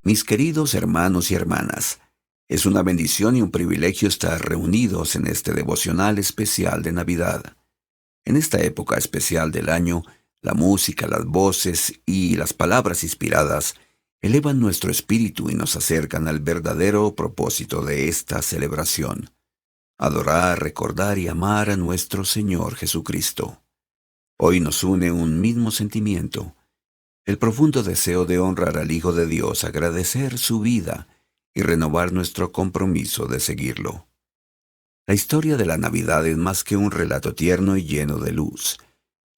Mis queridos hermanos y hermanas, es una bendición y un privilegio estar reunidos en este devocional especial de Navidad. En esta época especial del año, la música, las voces y las palabras inspiradas elevan nuestro espíritu y nos acercan al verdadero propósito de esta celebración: adorar, recordar y amar a nuestro Señor Jesucristo. Hoy nos une un mismo sentimiento: el profundo deseo de honrar al Hijo de Dios, agradecer su vida y renovar nuestro compromiso de seguirlo. La historia de la Navidad es más que un relato tierno y lleno de luz.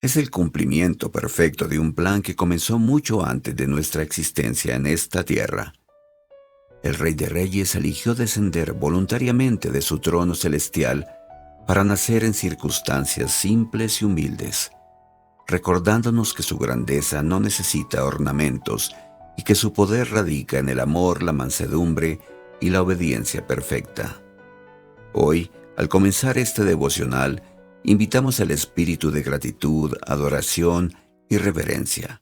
Es el cumplimiento perfecto de un plan que comenzó mucho antes de nuestra existencia en esta tierra. El Rey de Reyes eligió descender voluntariamente de su trono celestial para nacer en circunstancias simples y humildes, recordándonos que su grandeza no necesita ornamentos y que su poder radica en el amor, la mansedumbre y la obediencia perfecta. Hoy, al comenzar este devocional, invitamos al espíritu de gratitud, adoración y reverencia.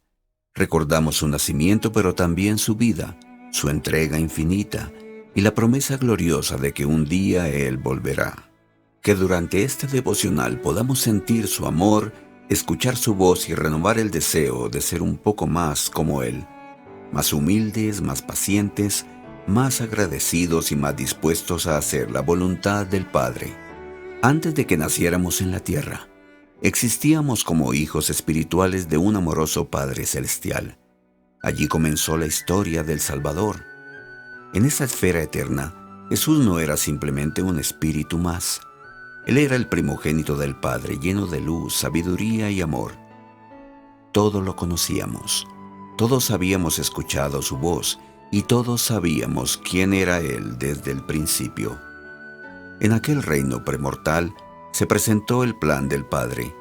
Recordamos su nacimiento, pero también su vida, su entrega infinita y la promesa gloriosa de que un día Él volverá. Que durante este devocional podamos sentir su amor, escuchar su voz y renovar el deseo de ser un poco más como Él, más humildes, más pacientes, más agradecidos y más dispuestos a hacer la voluntad del Padre. Antes de que naciéramos en la tierra, existíamos como hijos espirituales de un amoroso Padre Celestial. Allí comenzó la historia del Salvador. En esa esfera eterna, Jesús no era simplemente un espíritu más. Él era el primogénito del Padre, lleno de luz, sabiduría y amor. Todos lo conocíamos, todos habíamos escuchado su voz y todos sabíamos quién era Él desde el principio. En aquel reino premortal se presentó el plan del Padre,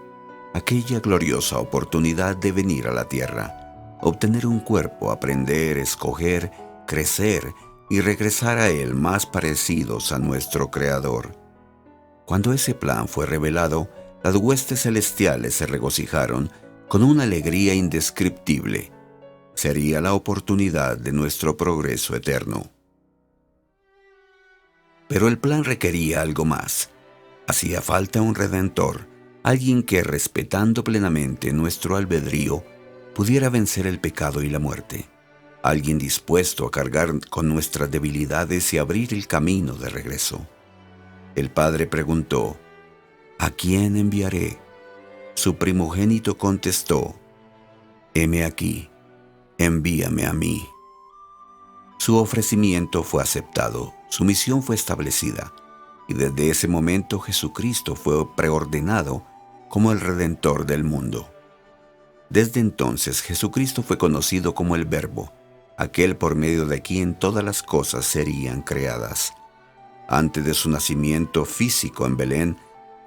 aquella gloriosa oportunidad de venir a la tierra, obtener un cuerpo, aprender, escoger, crecer y regresar a Él más parecidos a nuestro Creador. Cuando ese plan fue revelado, las huestes celestiales se regocijaron con una alegría indescriptible. Sería la oportunidad de nuestro progreso eterno. Pero el plan requería algo más. Hacía falta un redentor, alguien que, respetando plenamente nuestro albedrío, pudiera vencer el pecado y la muerte. Alguien dispuesto a cargar con nuestras debilidades y abrir el camino de regreso. El Padre preguntó: ¿a quién enviaré? Su primogénito contestó: heme aquí, envíame a mí. Su ofrecimiento fue aceptado, su misión fue establecida, y desde ese momento Jesucristo fue preordenado como el Redentor del mundo. Desde entonces Jesucristo fue conocido como el Verbo, aquel por medio de quien todas las cosas serían creadas. Antes de su nacimiento físico en Belén,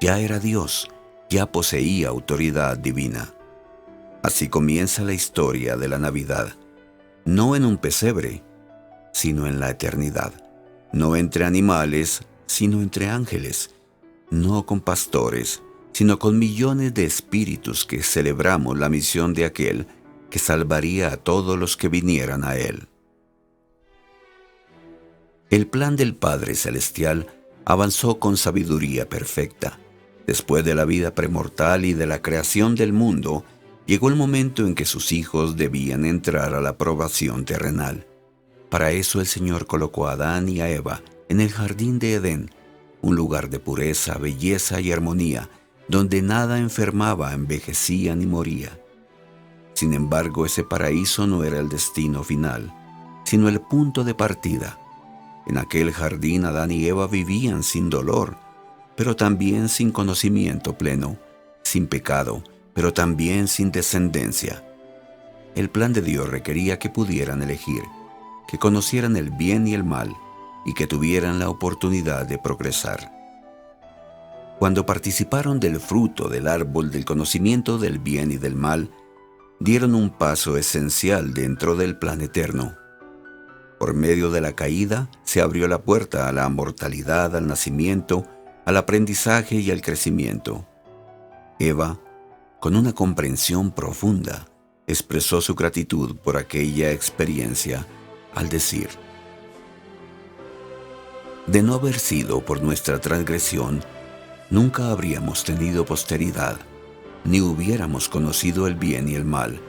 ya era Dios, ya poseía autoridad divina. Así comienza la historia de la Navidad, no en un pesebre, sino en la eternidad, no entre animales, sino entre ángeles, no con pastores, sino con millones de espíritus que celebramos la misión de aquel que salvaría a todos los que vinieran a Él. El plan del Padre Celestial avanzó con sabiduría perfecta. Después de la vida premortal y de la creación del mundo, llegó el momento en que sus hijos debían entrar a la aprobación terrenal. Para eso el Señor colocó a Adán y a Eva en el jardín de Edén, un lugar de pureza, belleza y armonía, donde nada enfermaba, envejecía ni moría. Sin embargo, ese paraíso no era el destino final, sino el punto de partida. En aquel jardín Adán y Eva vivían sin dolor, pero también sin conocimiento pleno, sin pecado, pero también sin descendencia. El plan de Dios requería que pudieran elegir, que conocieran el bien y el mal, y que tuvieran la oportunidad de progresar. Cuando participaron del fruto del árbol del conocimiento del bien y del mal, dieron un paso esencial dentro del plan eterno. Por medio de la caída, se abrió la puerta a la mortalidad, al nacimiento, al aprendizaje y al crecimiento. Eva, con una comprensión profunda, expresó su gratitud por aquella experiencia al decir: de no haber sido por nuestra transgresión, nunca habríamos tenido posteridad, ni hubiéramos conocido el bien y el mal,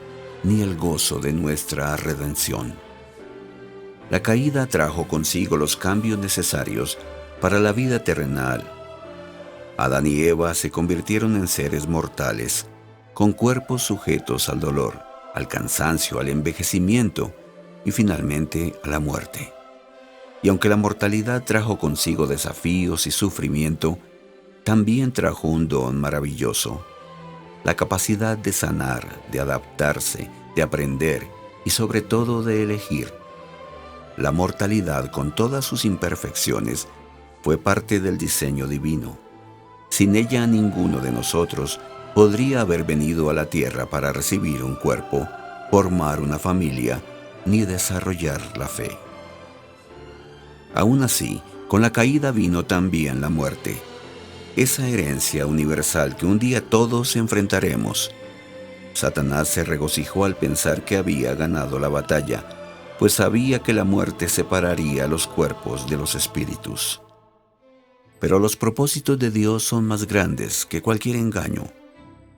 ni el gozo de nuestra redención. La caída trajo consigo los cambios necesarios para la vida terrenal. Adán y Eva se convirtieron en seres mortales, con cuerpos sujetos al dolor, al cansancio, al envejecimiento y finalmente a la muerte. Y aunque la mortalidad trajo consigo desafíos y sufrimiento, también trajo un don maravilloso: la capacidad de sanar, de adaptarse, de aprender y sobre todo de elegir. La mortalidad, con todas sus imperfecciones, fue parte del diseño divino. Sin ella, ninguno de nosotros podría haber venido a la tierra para recibir un cuerpo, formar una familia, ni desarrollar la fe. Aún así, con la caída vino también la muerte, esa herencia universal que un día todos enfrentaremos. Satanás se regocijó al pensar que había ganado la batalla, pues sabía que la muerte separaría los cuerpos de los espíritus. Pero los propósitos de Dios son más grandes que cualquier engaño.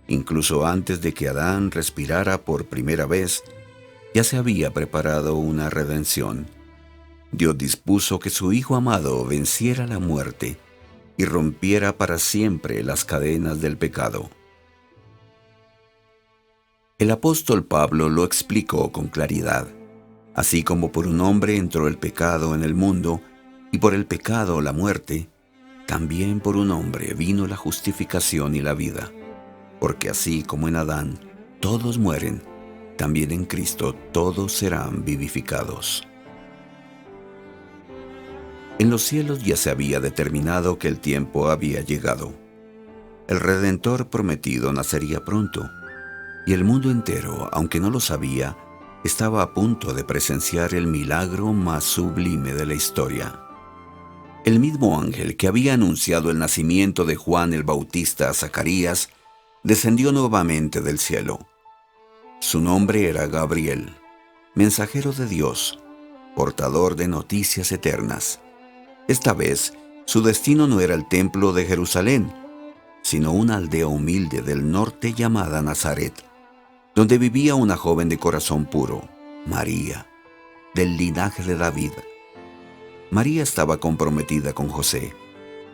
Incluso antes de que Adán respirara por primera vez, ya se había preparado una redención. Dios dispuso que su Hijo amado venciera la muerte y rompiera para siempre las cadenas del pecado. El apóstol Pablo lo explicó con claridad. Así como por un hombre entró el pecado en el mundo, y por el pecado la muerte, también por un hombre vino la justificación y la vida. Porque así como en Adán todos mueren, también en Cristo todos serán vivificados. En los cielos ya se había determinado que el tiempo había llegado. El Redentor prometido nacería pronto, y el mundo entero, aunque no lo sabía, estaba a punto de presenciar el milagro más sublime de la historia. El mismo ángel que había anunciado el nacimiento de Juan el Bautista a Zacarías descendió nuevamente del cielo. Su nombre era Gabriel, mensajero de Dios, portador de noticias eternas. Esta vez, su destino no era el templo de Jerusalén, sino una aldea humilde del norte llamada Nazaret, donde vivía una joven de corazón puro, María, del linaje de David. María estaba comprometida con José,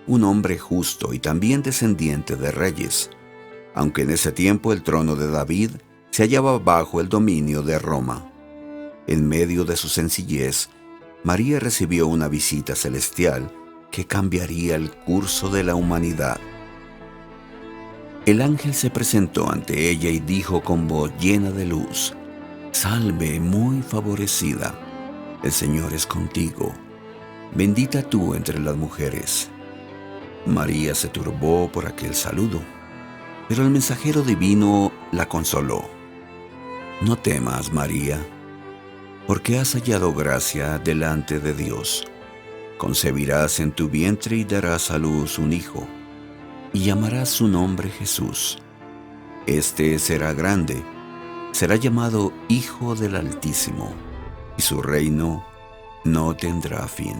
un hombre justo y también descendiente de reyes, aunque en ese tiempo el trono de David se hallaba bajo el dominio de Roma. En medio de su sencillez, María recibió una visita celestial que cambiaría el curso de la humanidad. El ángel se presentó ante ella y dijo con voz llena de luz: «Salve, muy favorecida, el Señor es contigo, bendita tú entre las mujeres». María se turbó por aquel saludo, pero el mensajero divino la consoló: «No temas, María, porque has hallado gracia delante de Dios. Concebirás en tu vientre y darás a luz un hijo, y llamarás su nombre Jesús. Este será grande, será llamado Hijo del Altísimo, y su reino no tendrá fin».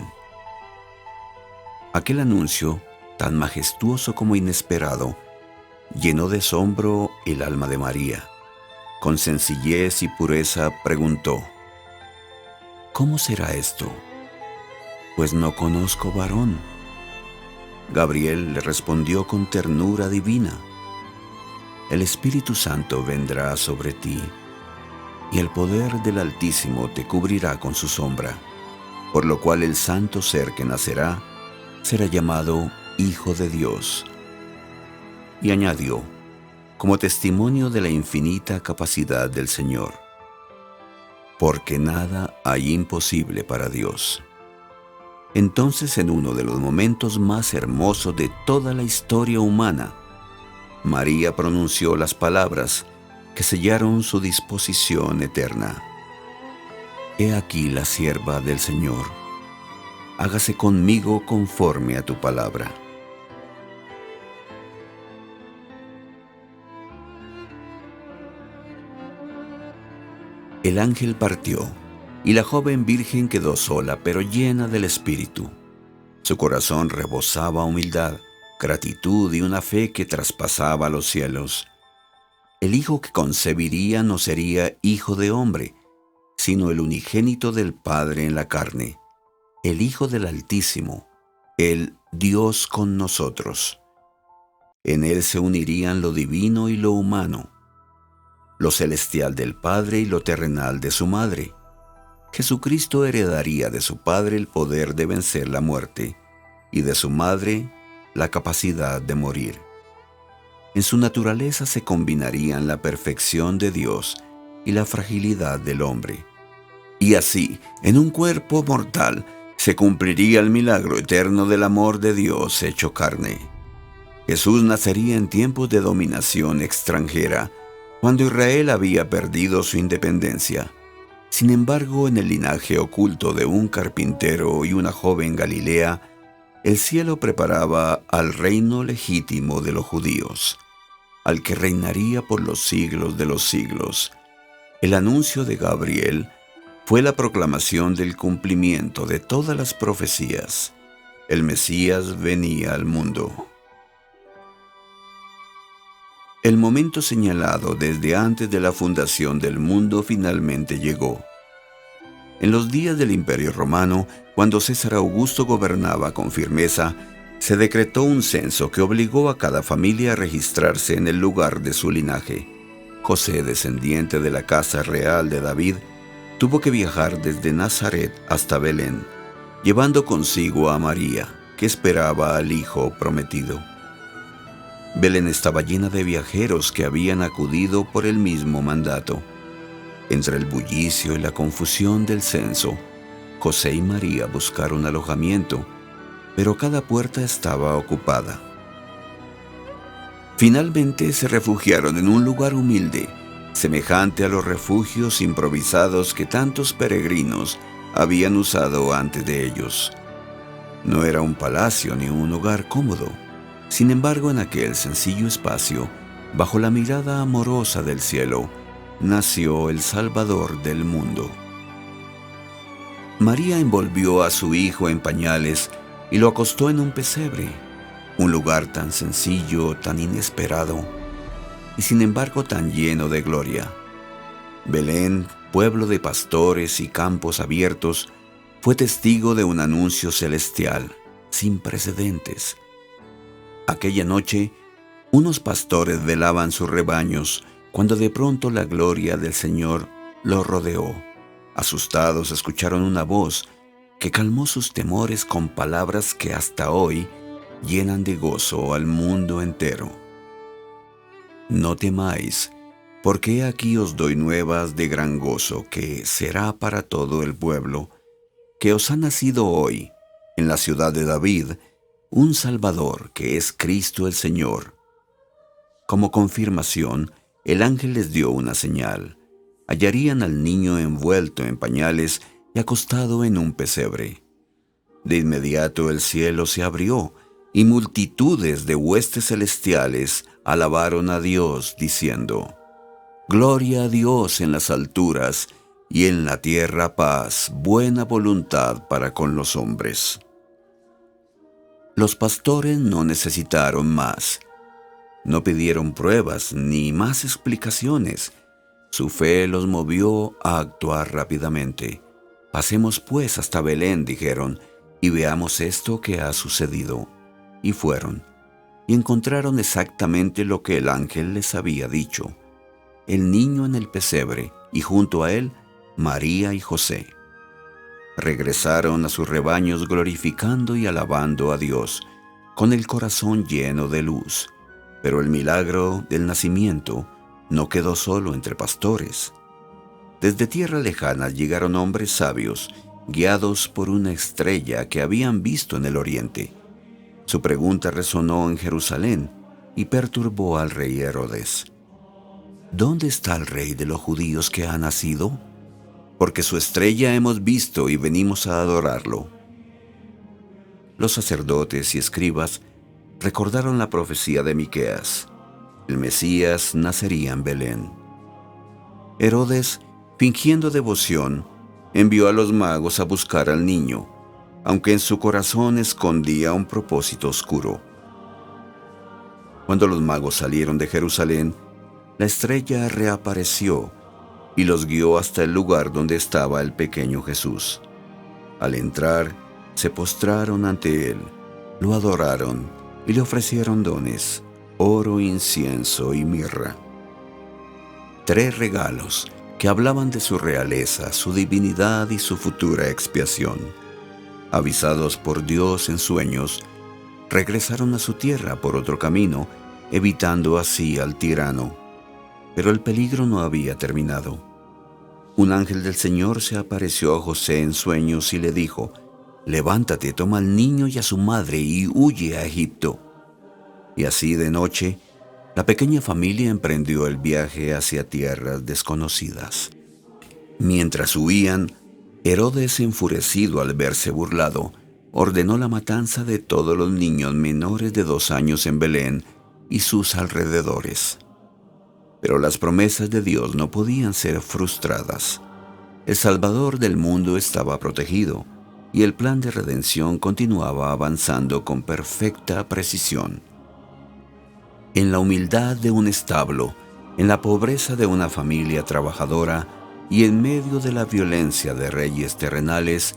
Aquel anuncio, tan majestuoso como inesperado, llenó de asombro el alma de María. Con sencillez y pureza preguntó: «¿Cómo será esto? Pues no conozco varón». Gabriel le respondió con ternura divina: «El Espíritu Santo vendrá sobre ti, y el poder del Altísimo te cubrirá con su sombra, por lo cual el santo ser que nacerá será llamado Hijo de Dios». Y añadió, como testimonio de la infinita capacidad del Señor: «Porque nada hay imposible para Dios». Entonces, en uno de los momentos más hermosos de toda la historia humana, María pronunció las palabras que sellaron su disposición eterna: «He aquí la sierva del Señor, hágase conmigo conforme a tu palabra». El ángel partió, y la joven virgen quedó sola, pero llena del Espíritu. Su corazón rebosaba humildad, gratitud y una fe que traspasaba los cielos. El hijo que concebiría no sería hijo de hombre, sino el unigénito del Padre en la carne, el Hijo del Altísimo, el Dios con nosotros. En él se unirían lo divino y lo humano, lo celestial del Padre y lo terrenal de su madre. Jesucristo heredaría de su Padre el poder de vencer la muerte y de su madre la capacidad de morir. En su naturaleza se combinarían la perfección de Dios y la fragilidad del hombre. Y así, en un cuerpo mortal, se cumpliría el milagro eterno del amor de Dios hecho carne. Jesús nacería en tiempos de dominación extranjera, cuando Israel había perdido su independencia. Sin embargo, en el linaje oculto de un carpintero y una joven Galilea, el cielo preparaba al reino legítimo de los judíos, al que reinaría por los siglos de los siglos. El anuncio de Gabriel fue la proclamación del cumplimiento de todas las profecías. El Mesías venía al mundo. El momento señalado desde antes de la fundación del mundo finalmente llegó. En los días del Imperio Romano, cuando César Augusto gobernaba con firmeza, se decretó un censo que obligó a cada familia a registrarse en el lugar de su linaje. José, descendiente de la casa real de David, tuvo que viajar desde Nazaret hasta Belén, llevando consigo a María, que esperaba al hijo prometido. Belén estaba llena de viajeros que habían acudido por el mismo mandato. Entre el bullicio y la confusión del censo, José y María buscaron alojamiento, pero cada puerta estaba ocupada. Finalmente se refugiaron en un lugar humilde, semejante a los refugios improvisados que tantos peregrinos habían usado antes de ellos. No era un palacio ni un hogar cómodo. Sin embargo, en aquel sencillo espacio, bajo la mirada amorosa del cielo, nació el Salvador del mundo. María envolvió a su hijo en pañales y lo acostó en un pesebre, un lugar tan sencillo, tan inesperado, y sin embargo tan lleno de gloria. Belén, pueblo de pastores y campos abiertos, fue testigo de un anuncio celestial, sin precedentes. Aquella noche, unos pastores velaban sus rebaños, cuando de pronto la gloria del Señor los rodeó. Asustados escucharon una voz que calmó sus temores con palabras que hasta hoy llenan de gozo al mundo entero. No temáis, porque aquí os doy nuevas de gran gozo, que será para todo el pueblo, que os ha nacido hoy, en la ciudad de David, un Salvador, que es Cristo el Señor. Como confirmación, el ángel les dio una señal. Hallarían al niño envuelto en pañales y acostado en un pesebre. De inmediato el cielo se abrió, y multitudes de huestes celestiales alabaron a Dios, diciendo: Gloria a Dios en las alturas, y en la tierra paz, buena voluntad para con los hombres. Los pastores no necesitaron más. No pidieron pruebas ni más explicaciones. Su fe los movió a actuar rápidamente. Pasemos pues hasta Belén, dijeron, y veamos esto que ha sucedido. Y fueron, y encontraron exactamente lo que el ángel les había dicho: el niño en el pesebre, y junto a él, María y José. Regresaron a sus rebaños glorificando y alabando a Dios, con el corazón lleno de luz. Pero el milagro del nacimiento no quedó solo entre pastores. Desde tierra lejana llegaron hombres sabios, guiados por una estrella que habían visto en el oriente. Su pregunta resonó en Jerusalén y perturbó al rey Herodes. ¿Dónde está el rey de los judíos que ha nacido? Porque su estrella hemos visto y venimos a adorarlo. Los sacerdotes y escribas recordaron la profecía de Miqueas: el Mesías nacería en Belén. Herodes, fingiendo devoción, envió a los magos a buscar al niño, aunque en su corazón escondía un propósito oscuro. Cuando los magos salieron de Jerusalén, la estrella reapareció y los guió hasta el lugar donde estaba el pequeño Jesús. Al entrar, se postraron ante él, lo adoraron y le ofrecieron dones: oro, incienso y mirra. 3 regalos que hablaban de su realeza, su divinidad y su futura expiación. Avisados por Dios en sueños, regresaron a su tierra por otro camino, evitando así al tirano. Pero el peligro no había terminado. Un ángel del Señor se apareció a José en sueños y le dijo: «Levántate, toma al niño y a su madre y huye a Egipto». Y así de noche, la pequeña familia emprendió el viaje hacia tierras desconocidas. Mientras huían, Herodes, enfurecido al verse burlado, ordenó la matanza de todos los niños menores de 2 años en Belén y sus alrededores. Pero las promesas de Dios no podían ser frustradas. El Salvador del mundo estaba protegido y el plan de redención continuaba avanzando con perfecta precisión. En la humildad de un establo, en la pobreza de una familia trabajadora y en medio de la violencia de reyes terrenales,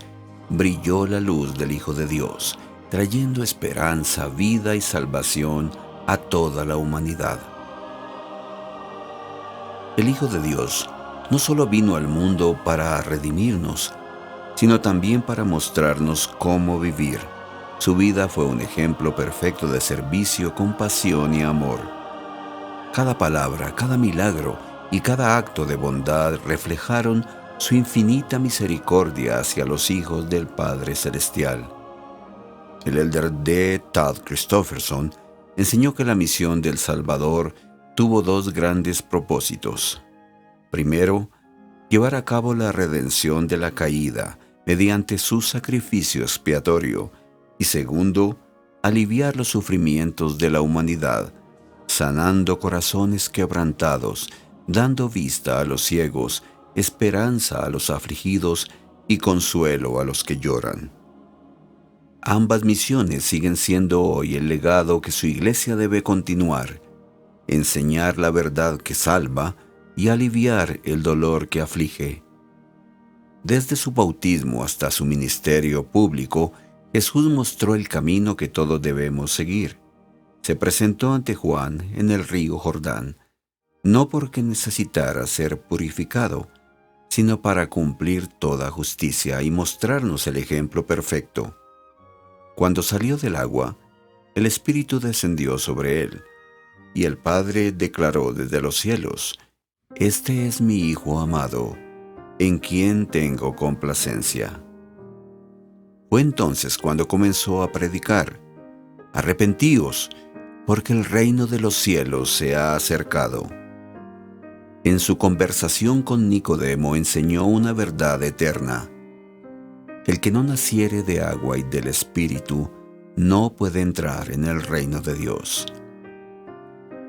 brilló la luz del Hijo de Dios, trayendo esperanza, vida y salvación a toda la humanidad. El Hijo de Dios no solo vino al mundo para redimirnos, sino también para mostrarnos cómo vivir. Su vida fue un ejemplo perfecto de servicio, compasión y amor. Cada palabra, cada milagro y cada acto de bondad reflejaron su infinita misericordia hacia los hijos del Padre Celestial. El elder D. Todd Christofferson enseñó que la misión del Salvador tuvo 2 grandes propósitos. Primero, llevar a cabo la redención de la caída mediante su sacrificio expiatorio, y segundo, aliviar los sufrimientos de la humanidad, sanando corazones quebrantados, dando vista a los ciegos, esperanza a los afligidos y consuelo a los que lloran. Ambas misiones siguen siendo hoy el legado que su iglesia debe continuar: enseñar la verdad que salva y aliviar el dolor que aflige. Desde su bautismo hasta su ministerio público, Jesús mostró el camino que todos debemos seguir. Se presentó ante Juan en el río Jordán, no porque necesitara ser purificado, sino para cumplir toda justicia y mostrarnos el ejemplo perfecto. Cuando salió del agua, el Espíritu descendió sobre él, y el Padre declaró desde los cielos: «Este es mi Hijo amado, en quien tengo complacencia». Fue entonces cuando comenzó a predicar: «Arrepentíos, porque el reino de los cielos se ha acercado». En su conversación con Nicodemo enseñó una verdad eterna: el que no naciere de agua y del Espíritu no puede entrar en el reino de Dios.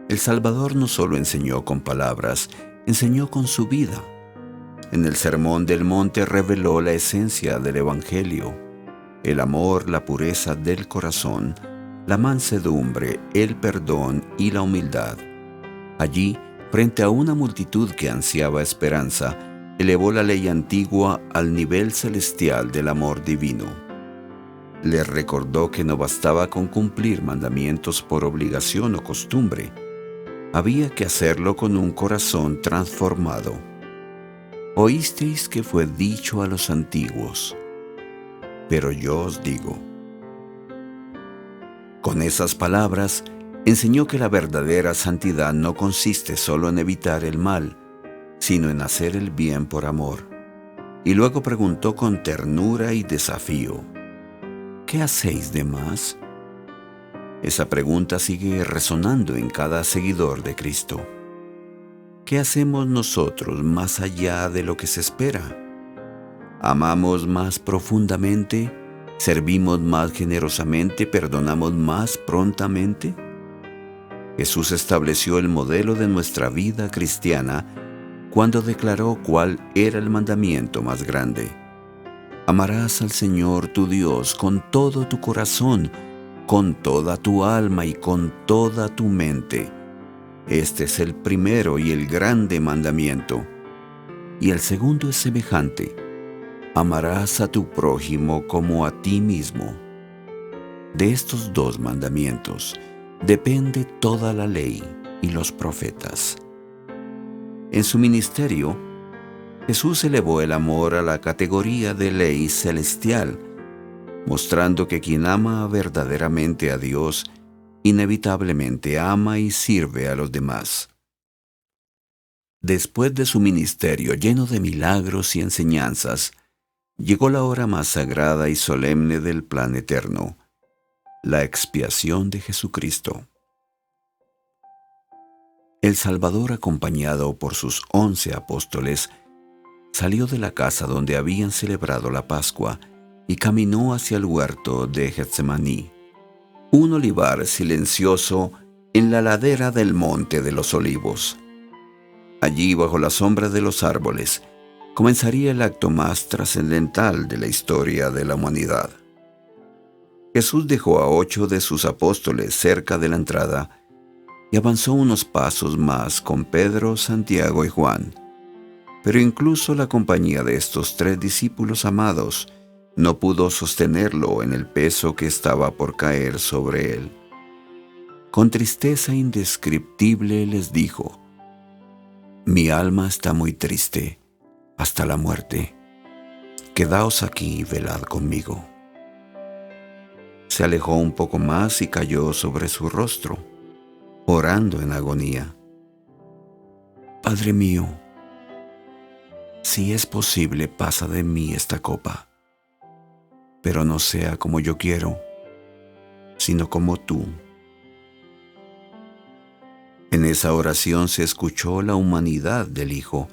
El Salvador no solo enseñó con palabras, enseñó con su vida. En el Sermón del Monte reveló la esencia del Evangelio: el amor, la pureza del corazón, la mansedumbre, el perdón y la humildad. Allí, frente a una multitud que ansiaba esperanza, elevó la ley antigua al nivel celestial del amor divino. Les recordó que no bastaba con cumplir mandamientos por obligación o costumbre. Había que hacerlo con un corazón transformado. Oísteis que fue dicho a los antiguos, pero yo os digo. Con esas palabras, enseñó que la verdadera santidad no consiste solo en evitar el mal, sino en hacer el bien por amor. Y luego preguntó con ternura y desafío: ¿qué hacéis de más? Esa pregunta sigue resonando en cada seguidor de Cristo. ¿Qué hacemos nosotros más allá de lo que se espera? ¿Amamos más profundamente? ¿Servimos más generosamente? ¿Perdonamos más prontamente? Jesús estableció el modelo de nuestra vida cristiana cuando declaró cuál era el mandamiento más grande. Amarás al Señor tu Dios con todo tu corazón, con toda tu alma y con toda tu mente. Este es el primero y el grande mandamiento. Y el segundo es semejante: amarás a tu prójimo como a ti mismo. De estos dos mandamientos depende toda la ley y los profetas. En su ministerio, Jesús elevó el amor a la categoría de ley celestial, mostrando que quien ama verdaderamente a Dios, inevitablemente ama y sirve a los demás. Después de su ministerio lleno de milagros y enseñanzas, llegó la hora más sagrada y solemne del plan eterno: la expiación de Jesucristo. El Salvador, acompañado por sus 11 apóstoles, salió de la casa donde habían celebrado la Pascua y caminó hacia el huerto de Getsemaní, un olivar silencioso en la ladera del Monte de los Olivos. Allí, bajo la sombra de los árboles, comenzaría el acto más trascendental de la historia de la humanidad. Jesús dejó a 8 de sus apóstoles cerca de la entrada y avanzó unos pasos más con Pedro, Santiago y Juan. Pero incluso la compañía de estos 3 discípulos amados no pudo sostenerlo en el peso que estaba por caer sobre él. Con tristeza indescriptible les dijo: «Mi alma está muy triste, hasta la muerte. Quedaos aquí y velad conmigo». Se alejó un poco más y cayó sobre su rostro, orando en agonía: «Padre mío, si es posible, pasa de mí esta copa, pero no sea como yo quiero, sino como tú». En esa oración se escuchó la humanidad del Hijo,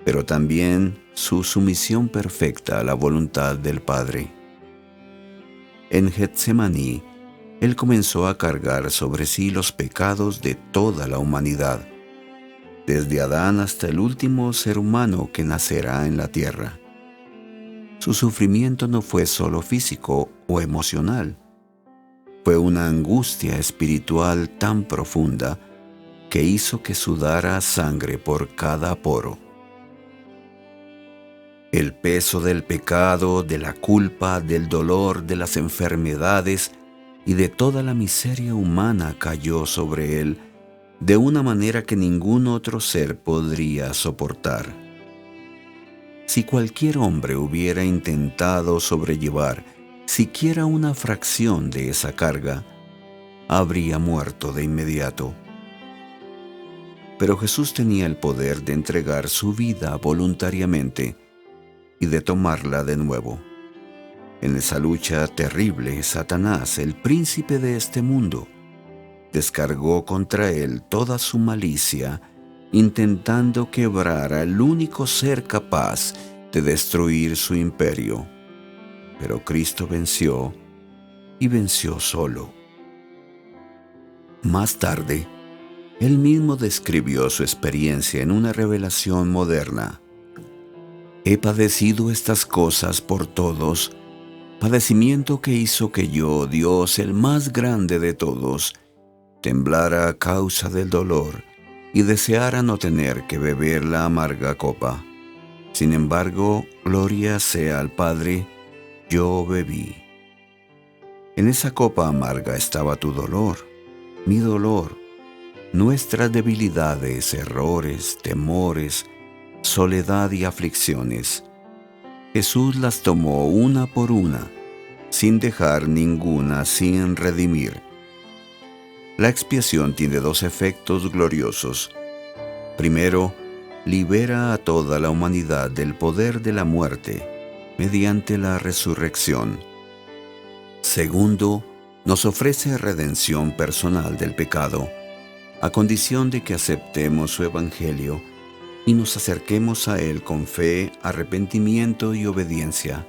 pero también su sumisión perfecta a la voluntad del Padre. En Getsemaní, Él comenzó a cargar sobre sí los pecados de toda la humanidad, desde Adán hasta el último ser humano que nacerá en la tierra. Su sufrimiento no fue solo físico o emocional, fue una angustia espiritual tan profunda que hizo que sudara sangre por cada poro. El peso del pecado, de la culpa, del dolor, de las enfermedades y de toda la miseria humana cayó sobre él de una manera que ningún otro ser podría soportar. Si cualquier hombre hubiera intentado sobrellevar siquiera una fracción de esa carga, habría muerto de inmediato. Pero Jesús tenía el poder de entregar su vida voluntariamente y de tomarla de nuevo. En esa lucha terrible, Satanás, el príncipe de este mundo, descargó contra él toda su malicia, intentando quebrar al único ser capaz de destruir su imperio. Pero Cristo venció, y venció solo. Más tarde, Él mismo describió su experiencia en una revelación moderna. «He padecido estas cosas por todos, padecimiento que hizo que yo, Dios, el más grande de todos, temblara a causa del dolor y deseara no tener que beber la amarga copa. Sin embargo, gloria sea al Padre, yo bebí. En esa copa amarga estaba tu dolor, mi dolor, nuestras debilidades, errores, temores, soledad y aflicciones. Jesús las tomó una por una, sin dejar ninguna sin redimir. La expiación tiene 2 efectos gloriosos. Primero, libera a toda la humanidad del poder de la muerte mediante la resurrección. Segundo, nos ofrece redención personal del pecado, a condición de que aceptemos su evangelio y nos acerquemos a él con fe, arrepentimiento y obediencia.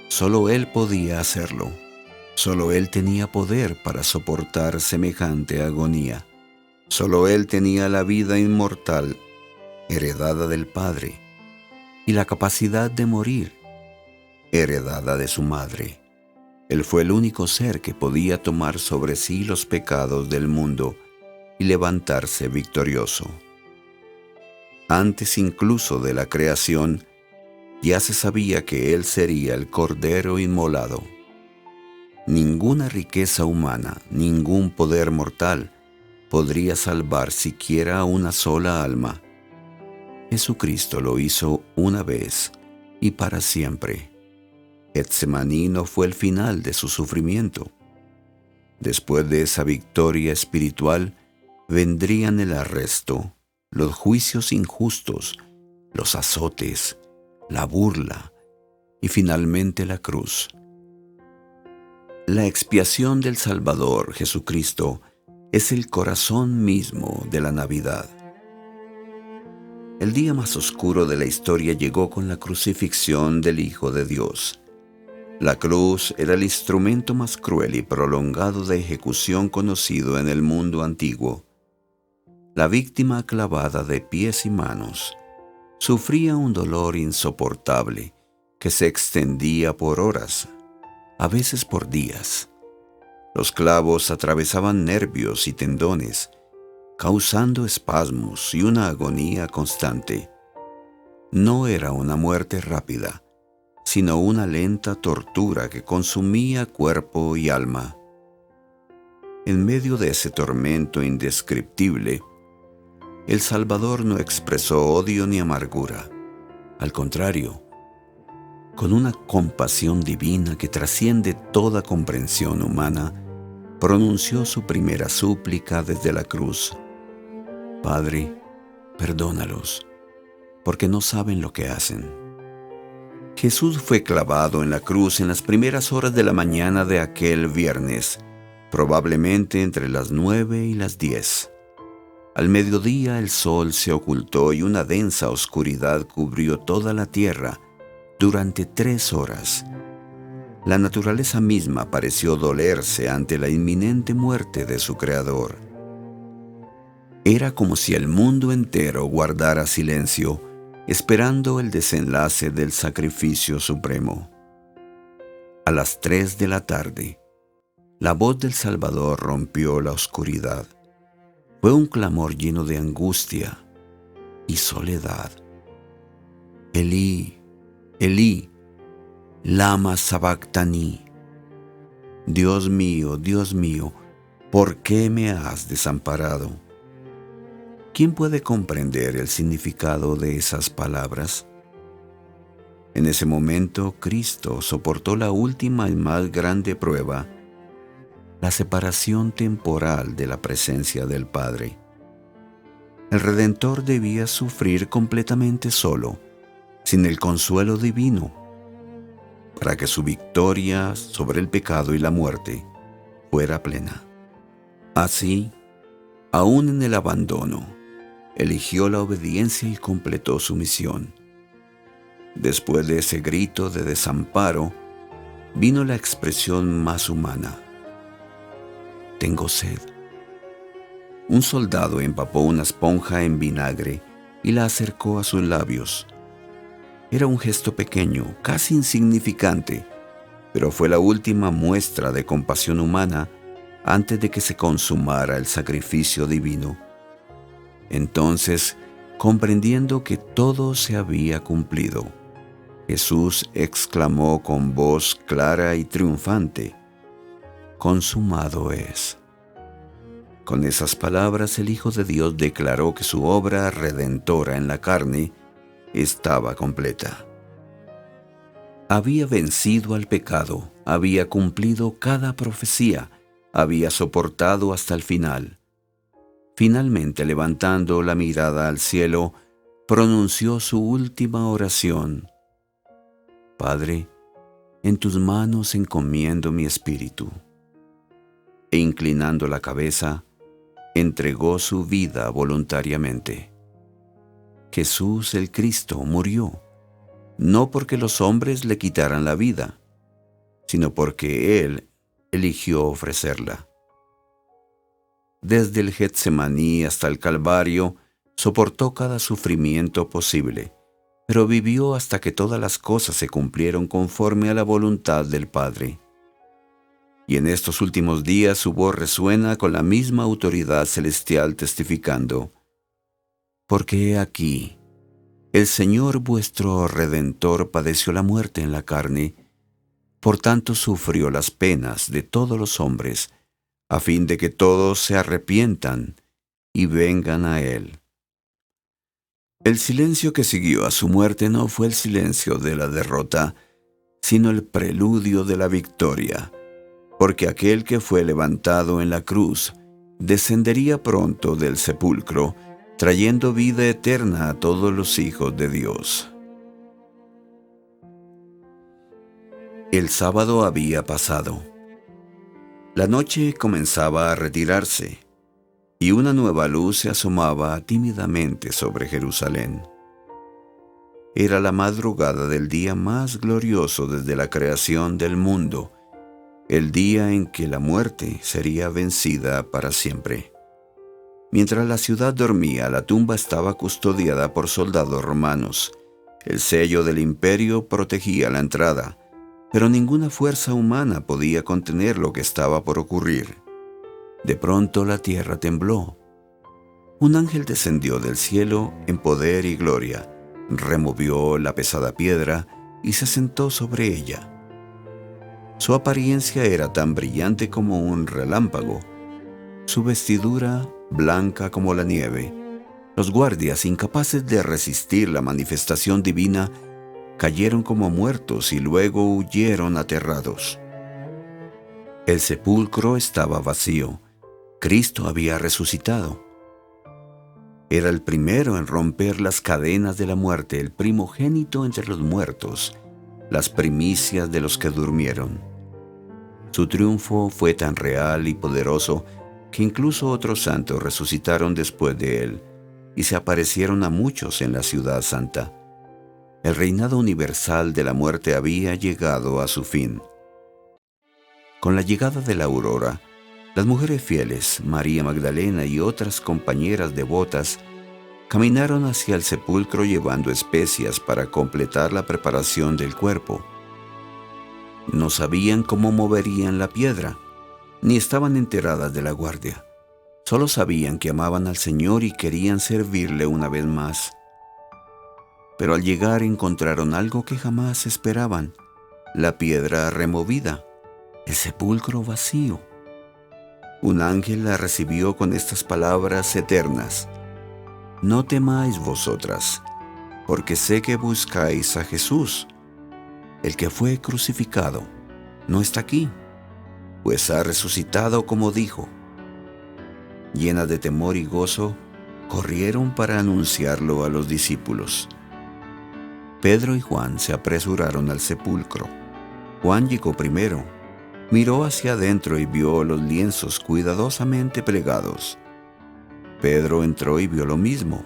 Solo Él podía hacerlo. Solo Él tenía poder para soportar semejante agonía. Solo Él tenía la vida inmortal heredada del Padre, y la capacidad de morir, heredada de su madre. Él fue el único ser que podía tomar sobre sí los pecados del mundo y levantarse victorioso. Antes incluso de la creación, ya se sabía que Él sería el Cordero inmolado. Ninguna riqueza humana, ningún poder mortal podría salvar siquiera a una sola alma. Jesucristo lo hizo una vez y para siempre. Getsemaní no fue el final de su sufrimiento. Después de esa victoria espiritual, vendrían el arresto, los juicios injustos, los azotes, la burla y finalmente la cruz. La expiación del Salvador, Jesucristo, es el corazón mismo de la Navidad. El día más oscuro de la historia llegó con la crucifixión del Hijo de Dios. La cruz era el instrumento más cruel y prolongado de ejecución conocido en el mundo antiguo. La víctima clavada de pies y manos sufría un dolor insoportable que se extendía por horas, a veces por días. Los clavos atravesaban nervios y tendones, causando espasmos y una agonía constante. No era una muerte rápida, sino una lenta tortura que consumía cuerpo y alma. En medio de ese tormento indescriptible, el Salvador no expresó odio ni amargura. Al contrario, con una compasión divina que trasciende toda comprensión humana, pronunció su primera súplica desde la cruz: Padre, perdónalos, porque no saben lo que hacen. Jesús fue clavado en la cruz en las primeras horas de la mañana de aquel viernes, probablemente entre las 9 y las 10. Al mediodía el sol se ocultó y una densa oscuridad cubrió toda la tierra durante 3 horas. La naturaleza misma pareció dolerse ante la inminente muerte de su Creador. Era como si el mundo entero guardara silencio, esperando el desenlace del sacrificio supremo. A las 3 de la tarde, la voz del Salvador rompió la oscuridad. Fue un clamor lleno de angustia y soledad. Elí, Elí, lama sabactani. Dios mío, ¿por qué me has desamparado? ¿Quién puede comprender el significado de esas palabras? En ese momento, Cristo soportó la última y más grande prueba, la separación temporal de la presencia del Padre. El Redentor debía sufrir completamente solo, sin el consuelo divino, para que su victoria sobre el pecado y la muerte fuera plena. Así, aún en el abandono, eligió la obediencia y completó su misión. Después de ese grito de desamparo, vino la expresión más humana: tengo sed. Un soldado empapó una esponja en vinagre y la acercó a sus labios. Era un gesto pequeño, casi insignificante, pero fue la última muestra de compasión humana antes de que se consumara el sacrificio divino. Entonces, comprendiendo que todo se había cumplido, Jesús exclamó con voz clara y triunfante: consumado es. Con esas palabras el Hijo de Dios declaró que su obra redentora en la carne estaba completa. Había vencido al pecado, había cumplido cada profecía, había soportado hasta el final. Finalmente, levantando la mirada al cielo, pronunció su última oración: Padre, en tus manos encomiendo mi espíritu. E inclinando la cabeza, entregó su vida voluntariamente. Jesús el Cristo murió, no porque los hombres le quitaran la vida, sino porque Él eligió ofrecerla. Desde el Getsemaní hasta el Calvario, soportó cada sufrimiento posible, pero vivió hasta que todas las cosas se cumplieron conforme a la voluntad del Padre. Y en estos últimos días su voz resuena con la misma autoridad celestial testificando: porque he aquí, el Señor vuestro Redentor padeció la muerte en la carne, por tanto sufrió las penas de todos los hombres, a fin de que todos se arrepientan y vengan a Él. El silencio que siguió a su muerte no fue el silencio de la derrota, sino el preludio de la victoria, porque aquel que fue levantado en la cruz descendería pronto del sepulcro, trayendo vida eterna a todos los hijos de Dios. El sábado había pasado. La noche comenzaba a retirarse, y una nueva luz se asomaba tímidamente sobre Jerusalén. Era la madrugada del día más glorioso desde la creación del mundo, el día en que la muerte sería vencida para siempre. Mientras la ciudad dormía, la tumba estaba custodiada por soldados romanos. El sello del imperio protegía la entrada, pero ninguna fuerza humana podía contener lo que estaba por ocurrir. De pronto la tierra tembló. Un ángel descendió del cielo en poder y gloria, removió la pesada piedra y se sentó sobre ella. Su apariencia era tan brillante como un relámpago, su vestidura blanca como la nieve. Los guardias, incapaces de resistir la manifestación divina, cayeron como muertos y luego huyeron aterrados. El sepulcro estaba vacío. Cristo había resucitado. Era el primero en romper las cadenas de la muerte, el primogénito entre los muertos, las primicias de los que durmieron. Su triunfo fue tan real y poderoso que incluso otros santos resucitaron después de él y se aparecieron a muchos en la ciudad santa. El reinado universal de la muerte había llegado a su fin. Con la llegada de la aurora, las mujeres fieles, María Magdalena y otras compañeras devotas, caminaron hacia el sepulcro llevando especias para completar la preparación del cuerpo. No sabían cómo moverían la piedra, ni estaban enteradas de la guardia. Solo sabían que amaban al Señor y querían servirle una vez más. Pero al llegar encontraron algo que jamás esperaban: la piedra removida, el sepulcro vacío. Un ángel la recibió con estas palabras eternas: no temáis vosotras, porque sé que buscáis a Jesús, el que fue crucificado. No está aquí, pues ha resucitado como dijo. Llenas de temor y gozo, corrieron para anunciarlo a los discípulos. Pedro y Juan se apresuraron al sepulcro. Juan llegó primero, miró hacia adentro y vio los lienzos cuidadosamente plegados. Pedro entró y vio lo mismo.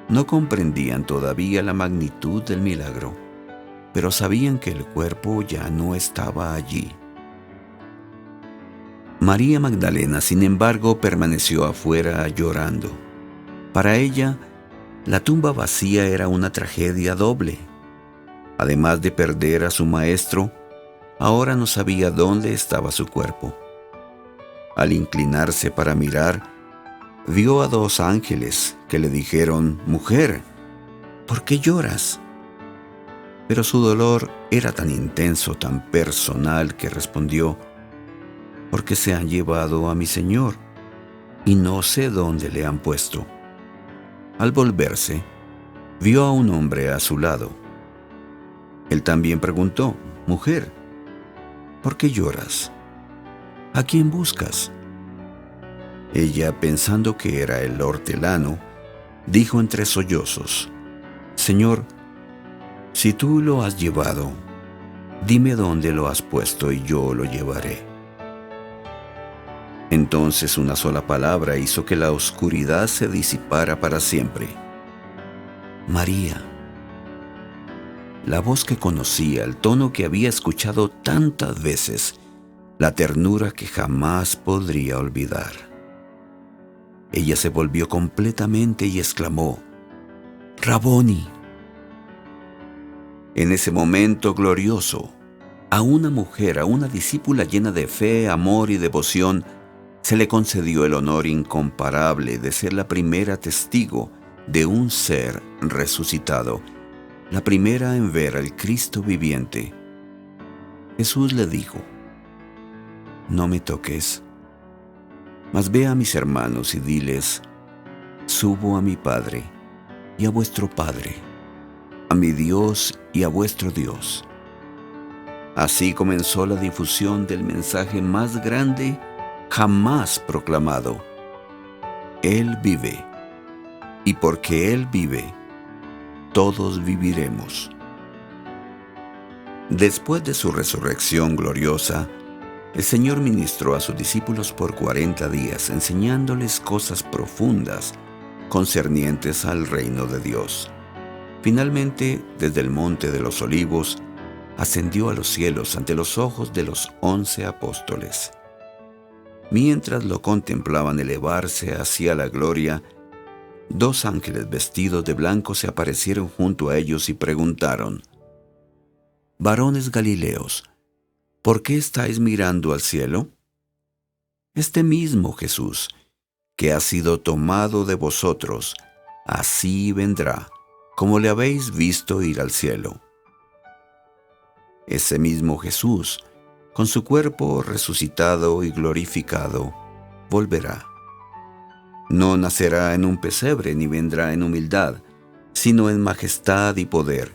No comprendían todavía la magnitud del milagro, pero sabían que el cuerpo ya no estaba allí. María Magdalena, sin embargo, permaneció afuera llorando. Para ella, la tumba vacía era una tragedia doble. Además de perder a su maestro, ahora no sabía dónde estaba su cuerpo. Al inclinarse para mirar, vio a dos ángeles que le dijeron: «Mujer, ¿por qué lloras?». Pero su dolor era tan intenso, tan personal, que respondió: «Porque se han llevado a mi Señor, y no sé dónde le han puesto». Al volverse, vio a un hombre a su lado. Él también preguntó: «Mujer, ¿por qué lloras? ¿A quién buscas?». Ella, pensando que era el hortelano, dijo entre sollozos: «Señor, si tú lo has llevado, dime dónde lo has puesto y yo lo llevaré». Entonces una sola palabra hizo que la oscuridad se disipara para siempre: «María». La voz que conocía, el tono que había escuchado tantas veces, la ternura que jamás podría olvidar. Ella se volvió completamente y exclamó: «Raboni». En ese momento glorioso, a una mujer, a una discípula llena de fe, amor y devoción, se le concedió el honor incomparable de ser la primera testigo de un ser resucitado, la primera en ver al Cristo viviente. Jesús le dijo: «No me toques, mas ve a mis hermanos y diles: subo a mi Padre y a vuestro Padre, a mi Dios y a vuestro Dios». Así comenzó la difusión del mensaje más grande jamás proclamado. Él vive, y porque Él vive, todos viviremos. Después de su resurrección gloriosa, el Señor ministró a sus discípulos por 40 días, enseñándoles cosas profundas concernientes al reino de Dios. Finalmente, desde el Monte de los Olivos, ascendió a los cielos ante los ojos de los 11 apóstoles. Mientras lo contemplaban elevarse hacia la gloria, 2 ángeles vestidos de blanco se aparecieron junto a ellos y preguntaron: «Varones Galileos, ¿por qué estáis mirando al cielo? Este mismo Jesús, que ha sido tomado de vosotros, así vendrá, como le habéis visto ir al cielo». Ese mismo Jesús, con su cuerpo resucitado y glorificado, volverá. No nacerá en un pesebre ni vendrá en humildad, sino en majestad y poder,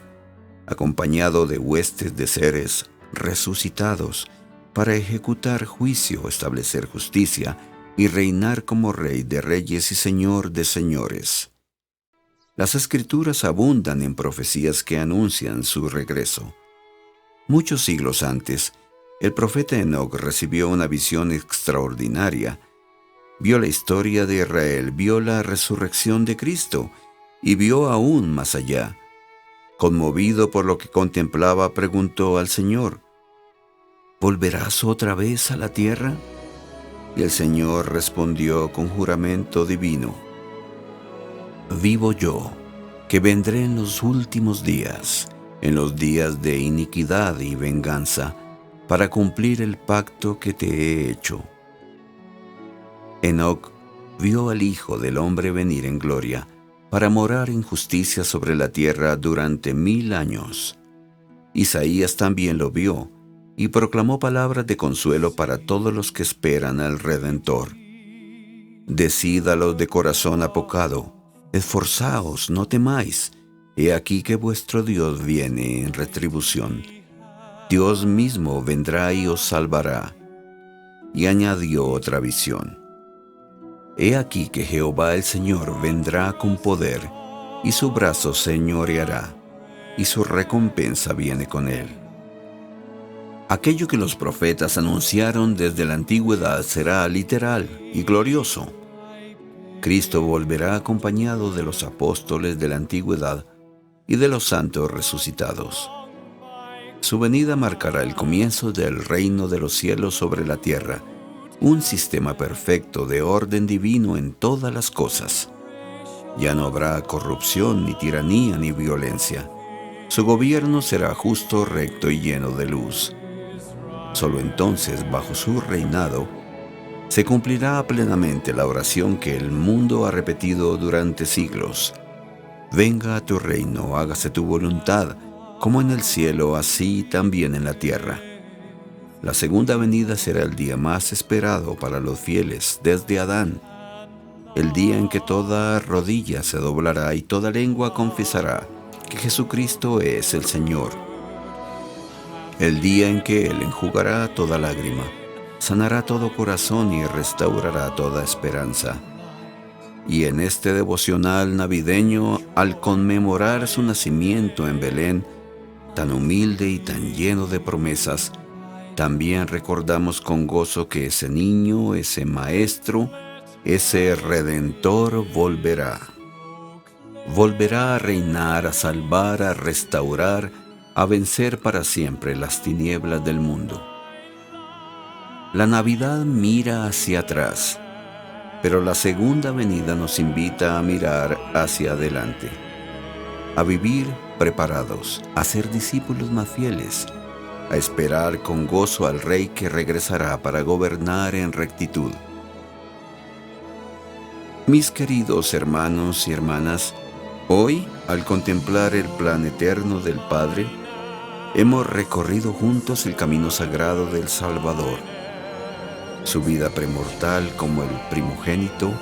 acompañado de huestes de seres resucitados, para ejecutar juicio, establecer justicia y reinar como Rey de reyes y Señor de señores. Las Escrituras abundan en profecías que anuncian su regreso. Muchos siglos antes, el profeta Enoc recibió una visión extraordinaria. Vio la historia de Israel, vio la resurrección de Cristo y vio aún más allá. Conmovido por lo que contemplaba, preguntó al Señor: «¿Volverás otra vez a la tierra?». Y el Señor respondió con juramento divino: «Vivo yo, que vendré en los últimos días, en los días de iniquidad y venganza, para cumplir el pacto que te he hecho». Enoc vio al Hijo del Hombre venir en gloria, para morar en justicia sobre la tierra durante 1000 años. Isaías también lo vio, y proclamó palabras de consuelo para todos los que esperan al Redentor. «Decid a los de corazón apocado: esforzaos, no temáis. He aquí que vuestro Dios viene en retribución. Dios mismo vendrá y os salvará». Y añadió otra visión: «He aquí que Jehová el Señor vendrá con poder, y su brazo señoreará, y su recompensa viene con él». Aquello que los profetas anunciaron desde la antigüedad será literal y glorioso. Cristo volverá acompañado de los apóstoles de la antigüedad y de los santos resucitados. Su venida marcará el comienzo del reino de los cielos sobre la tierra, un sistema perfecto de orden divino en todas las cosas. Ya no habrá corrupción, ni tiranía, ni violencia. Su gobierno será justo, recto y lleno de luz. Solo entonces, bajo su reinado, se cumplirá plenamente la oración que el mundo ha repetido durante siglos: «Venga a tu reino, hágase tu voluntad, como en el cielo, así también en la tierra». La segunda venida será el día más esperado para los fieles desde Adán, el día en que toda rodilla se doblará y toda lengua confesará que Jesucristo es el Señor. El día en que Él enjugará toda lágrima, sanará todo corazón y restaurará toda esperanza. Y en este devocional navideño, al conmemorar su nacimiento en Belén, tan humilde y tan lleno de promesas, también recordamos con gozo que ese niño, ese maestro, ese redentor volverá. Volverá a reinar, a salvar, a restaurar, a vencer para siempre las tinieblas del mundo. La Navidad mira hacia atrás. Pero la segunda venida nos invita a mirar hacia adelante, a vivir preparados, a ser discípulos más fieles, a esperar con gozo al Rey que regresará para gobernar en rectitud. Mis queridos hermanos y hermanas, hoy, al contemplar el plan eterno del Padre, hemos recorrido juntos el camino sagrado del Salvador, su vida premortal como el primogénito,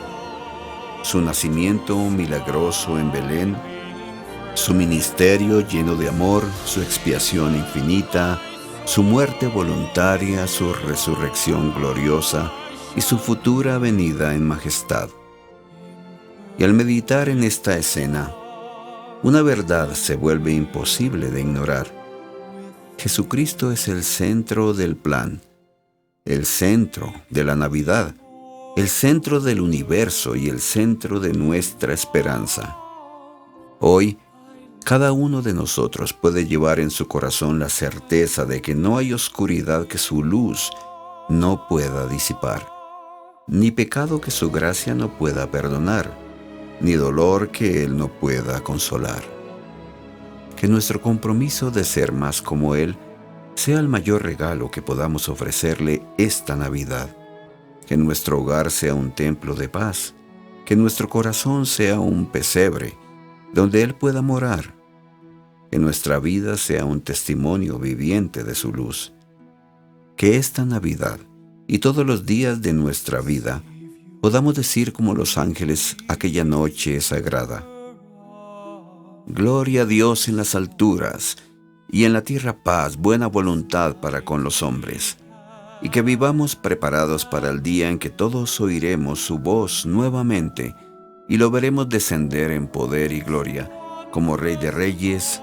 su nacimiento milagroso en Belén, su ministerio lleno de amor, su expiación infinita, su muerte voluntaria, su resurrección gloriosa y su futura venida en majestad. Y al meditar en esta escena, una verdad se vuelve imposible de ignorar. Jesucristo es el centro del plan, el centro de la Navidad, el centro del universo y el centro de nuestra esperanza. Hoy, cada uno de nosotros puede llevar en su corazón la certeza de que no hay oscuridad que su luz no pueda disipar, ni pecado que su gracia no pueda perdonar, ni dolor que Él no pueda consolar. Que nuestro compromiso de ser más como Él sea el mayor regalo que podamos ofrecerle esta Navidad. Que nuestro hogar sea un templo de paz, que nuestro corazón sea un pesebre donde Él pueda morar, que nuestra vida sea un testimonio viviente de su luz. Que esta Navidad y todos los días de nuestra vida podamos decir como los ángeles aquella noche sagrada: Gloria a Dios en las alturas, y en la tierra paz, buena voluntad para con los hombres. Y que vivamos preparados para el día en que todos oiremos su voz nuevamente y lo veremos descender en poder y gloria como Rey de Reyes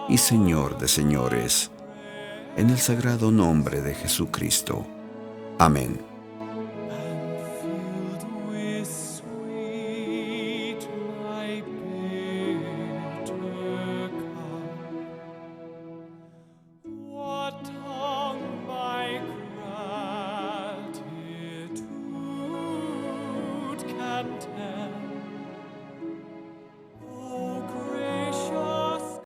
y Señor de Señores. En el sagrado nombre de Jesucristo. Amén.